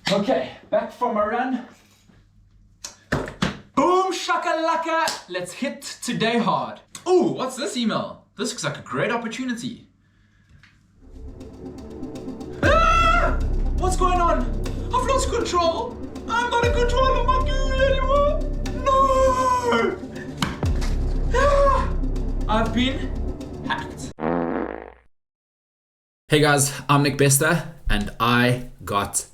Okay, back from my run. Boom shakalaka. Let's hit today hard. Oh, what's this email? This looks like a great opportunity. Ah! What's going on? I've lost control. I'm not in control of my gooooo anymore. No! Ah! I've been hacked. Hey guys, I'm Nick Bester and I got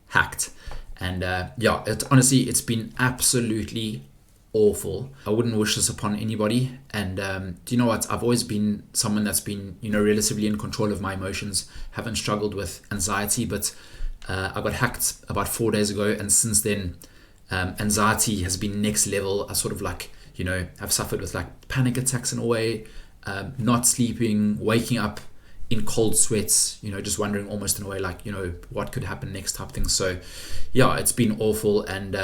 hacked. And yeah, honestly, it's been absolutely awful. I wouldn't wish this upon anybody. And do you know what? I've always been someone that's been, relatively in control of my emotions. Haven't struggled with anxiety, but I got hacked about 4 days ago. And since then, anxiety has been next level. I sort of I've suffered with like panic attacks in a way, not sleeping, waking up in cold sweats, just wondering almost in a way like, what could happen next type thing. So yeah, it's been awful. And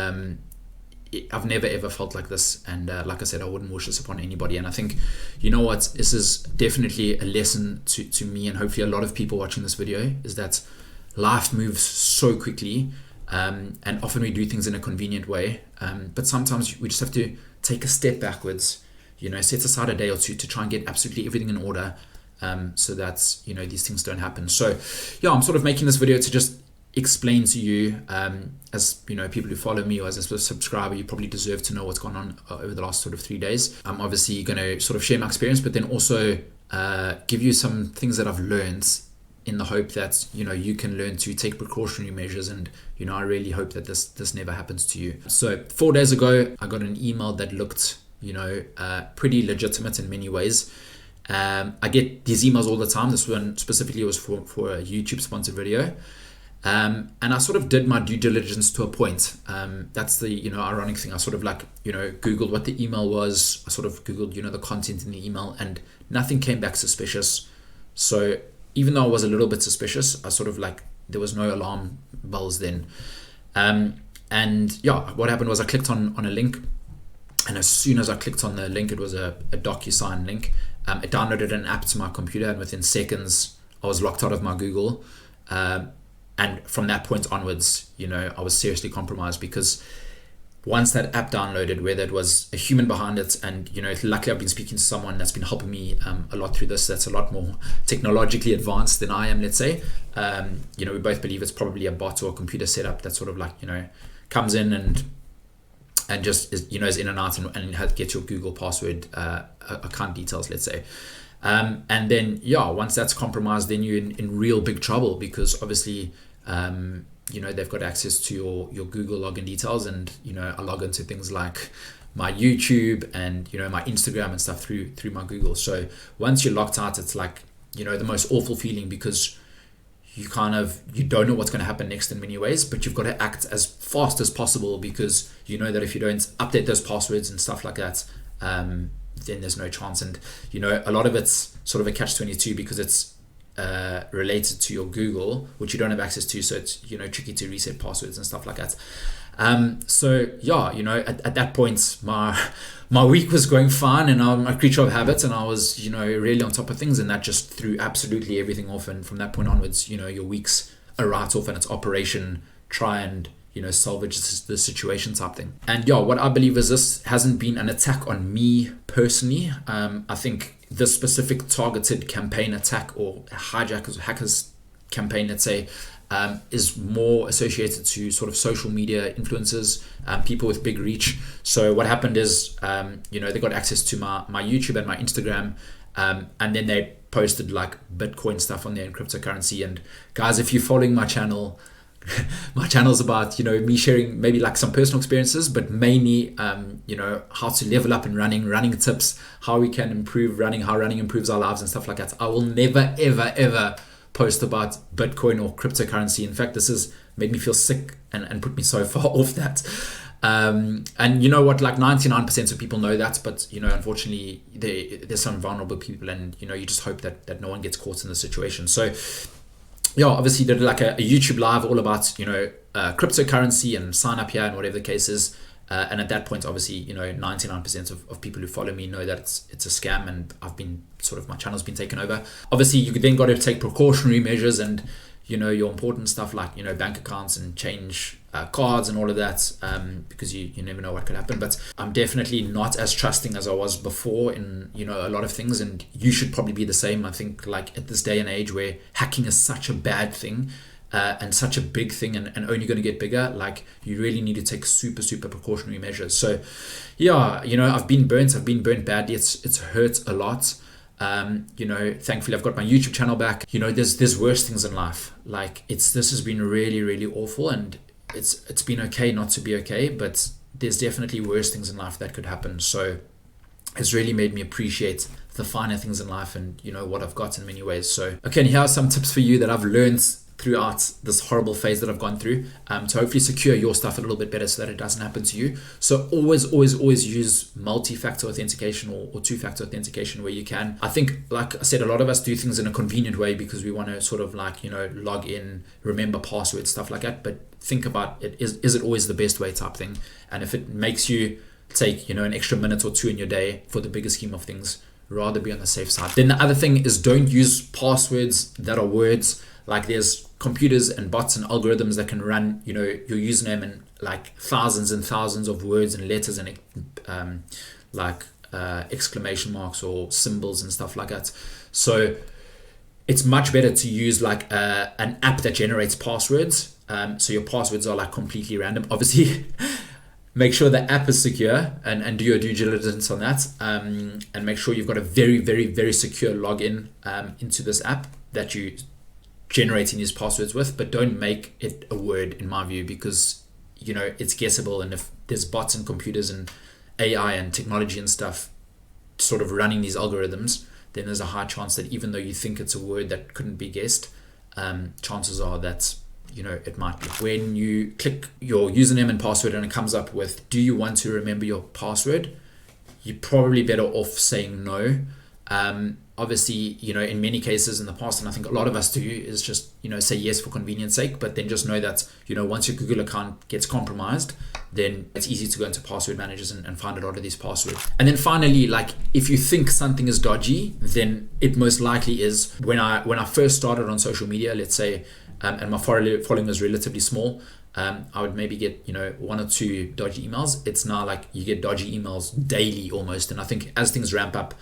I've never ever felt like this. And like I said, I wouldn't wish this upon anybody. And I think, this is definitely a lesson to me and hopefully a lot of people watching this video, is that life moves so quickly. And often we do things in a convenient way. But sometimes we just have to take a step backwards, set aside a day or two to try and get absolutely everything in order. So that these things don't happen. So yeah, I'm sort of making this video to just explain to you, as people who follow me or as a subscriber, you probably deserve to know what's gone on over the last sort of 3 days. I'm obviously going to sort of share my experience, but then also give you some things that I've learned in the hope that you can learn to take precautionary measures. And I really hope that this never happens to you. So 4 days ago, I got an email that looked pretty legitimate in many ways. I get these emails all the time. This one specifically was for a YouTube sponsored video. And I sort of did my due diligence to a point. That's the, ironic thing. I sort of Googled what the email was. I sort of Googled, the content in the email, and nothing came back suspicious. So even though I was a little bit suspicious, I sort of there was no alarm bells then. And yeah, what happened was I clicked on a link. And as soon as I clicked on the link, it was a DocuSign link. It downloaded an app to my computer, and within seconds, I was locked out of my Google. And from that point onwards, I was seriously compromised, because once that app downloaded, whether it was a human behind it, and luckily I've been speaking to someone that's been helping me a lot through this, that's a lot more technologically advanced than I am, let's say. We both believe it's probably a bot or a computer setup that sort of comes in and just is in and out and gets your Google password account details, let's say. And then yeah, once that's compromised, then you're in real big trouble, because obviously they've got access to your Google login details. And I log into things like my YouTube and my Instagram and stuff through my Google. So once you're locked out, it's the most awful feeling, because you don't know what's going to happen next in many ways, but you've got to act as fast as possible, because that if you don't update those passwords and stuff like that, then there's no chance. And a lot of it's sort of a catch-22, because it's related to your Google, which you don't have access to, so it's tricky to reset passwords and stuff like that. So yeah, at that point, my week was going fine, and I'm a creature of habit, and I was really on top of things, and that just threw absolutely everything off. And from that point onwards, your week's a write-off, and it's operation try and salvage the situation type thing. And yeah, what I believe is this hasn't been an attack on me personally. I think this specific targeted campaign attack, or hijackers or hackers campaign, let's say, is more associated to sort of social media influencers, people with big reach. So what happened is, they got access to my YouTube and my Instagram, and then they posted Bitcoin stuff on there and cryptocurrency. And guys, if you're following my channel, my channel's about me sharing maybe some personal experiences, but mainly how to level up in running tips, how we can improve running, how running improves our lives and stuff like that. I will never ever post about Bitcoin or cryptocurrency. In fact, this has made me feel sick and put me so far off that. And 99% of people know that, but unfortunately there's some vulnerable people, and you just hope that no one gets caught in the situation. So yeah, obviously did a YouTube live all about cryptocurrency and sign up here and whatever the case is. And at that point, obviously, 99% of people who follow me know that it's a scam, and my channel's been taken over. Obviously, you then got to take precautionary measures, and your important stuff like bank accounts and change cards and all of that, because you never know what could happen. But I'm definitely not as trusting as I was before in a lot of things, and you should probably be the same. I think like at this day and age where hacking is such a bad thing, and such a big thing, and only going to get bigger, like you really need to take super precautionary measures. So yeah, I've been burnt badly. It's hurt a lot. Thankfully I've got my YouTube channel back. There's worse things in life. Like this has been really awful, and it's been okay not to be okay, but there's definitely worse things in life that could happen. So it's really made me appreciate the finer things in life and what I've got in many ways. So okay, and here are some tips for you that I've learned throughout this horrible phase that I've gone through, to hopefully secure your stuff a little bit better so that it doesn't happen to you. So always use multi-factor authentication or two-factor authentication where you can. I think, like I said, a lot of us do things in a convenient way because we want to sort of like, log in, remember passwords, stuff like that. But think about it, is it always the best way type thing? And if it makes you take, an extra minute or two in your day for the bigger scheme of things, rather be on the safe side. Then the other thing is, don't use passwords that are words. Like there's computers and bots and algorithms that can run, your username in like thousands and thousands of words and letters and exclamation marks or symbols and stuff like that. So it's much better to use like an app that generates passwords. So your passwords are like completely random. Obviously, make sure the app is secure and do your due diligence on that. And make sure you've got a very secure login into this app that you generating these passwords with, but don't make it a word, in my view, because it's guessable, and if there's bots and computers and AI and technology and stuff sort of running these algorithms, then there's a high chance that even though you think it's a word that couldn't be guessed, chances are that it might be. When you click your username and password and it comes up with, do you want to remember your password, you're probably better off saying no. Obviously, in many cases in the past, and I think a lot of us do, is just, say yes for convenience sake, but then just know that, once your Google account gets compromised, then it's easy to go into password managers and find a lot of these passwords. And then finally, like if you think something is dodgy, then it most likely is. When I first started on social media, let's say, and my following was relatively small, I would maybe get, one or two dodgy emails. It's now like you get dodgy emails daily almost. And I think as things ramp up,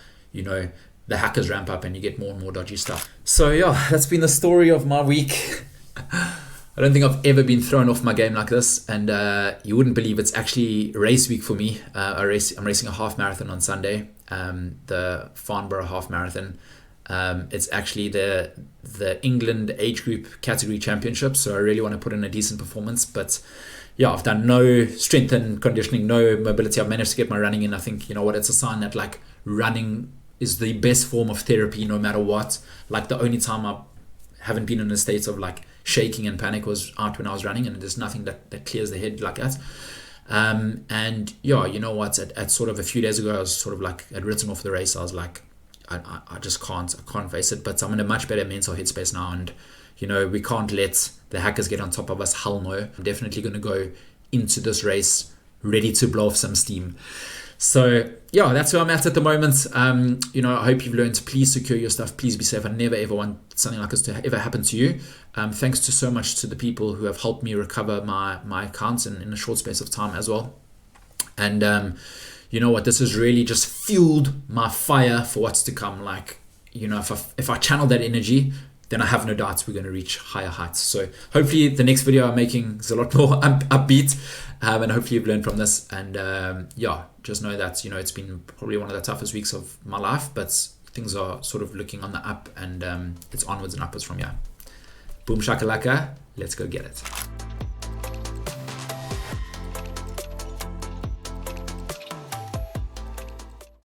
the hackers ramp up and you get more and more dodgy stuff. So yeah, that's been the story of my week. I don't think I've ever been thrown off my game like this, and you wouldn't believe it's actually race week for me. I'm racing a half marathon on Sunday, the Farnborough half marathon. It's actually the England age group category championship, so I really want to put in a decent performance. But yeah, I've done no strength and conditioning, no mobility. I've managed to get my running in. I think, it's a sign that like running is the best form of therapy no matter what. Like the only time I haven't been in a state of like shaking and panic was out when I was running, and there's nothing that clears the head like that. And yeah, you know what, at sort of a few days ago, I was sort of like, I'd written off the race. I was like, I just can't face it. But I'm in a much better mental headspace now, and we can't let the hackers get on top of us. Hell no. I'm definitely going to go into this race ready to blow off some steam. So yeah, that's where I'm at the moment. I hope you've learned. Please secure your stuff. Please be safe. I never ever want something like this to ever happen to you. Thanks to so much to the people who have helped me recover my accounts in a short space of time as well. And you know what, this has really just fueled my fire for what's to come. Like, if I channel that energy, then I have no doubts we're going to reach higher heights. So hopefully the next video I'm making is a lot more upbeat, and hopefully you've learned from this. And yeah, just know that, it's been probably one of the toughest weeks of my life, but things are sort of looking on the up, and it's onwards and upwards from here. Boom shakalaka, let's go get it.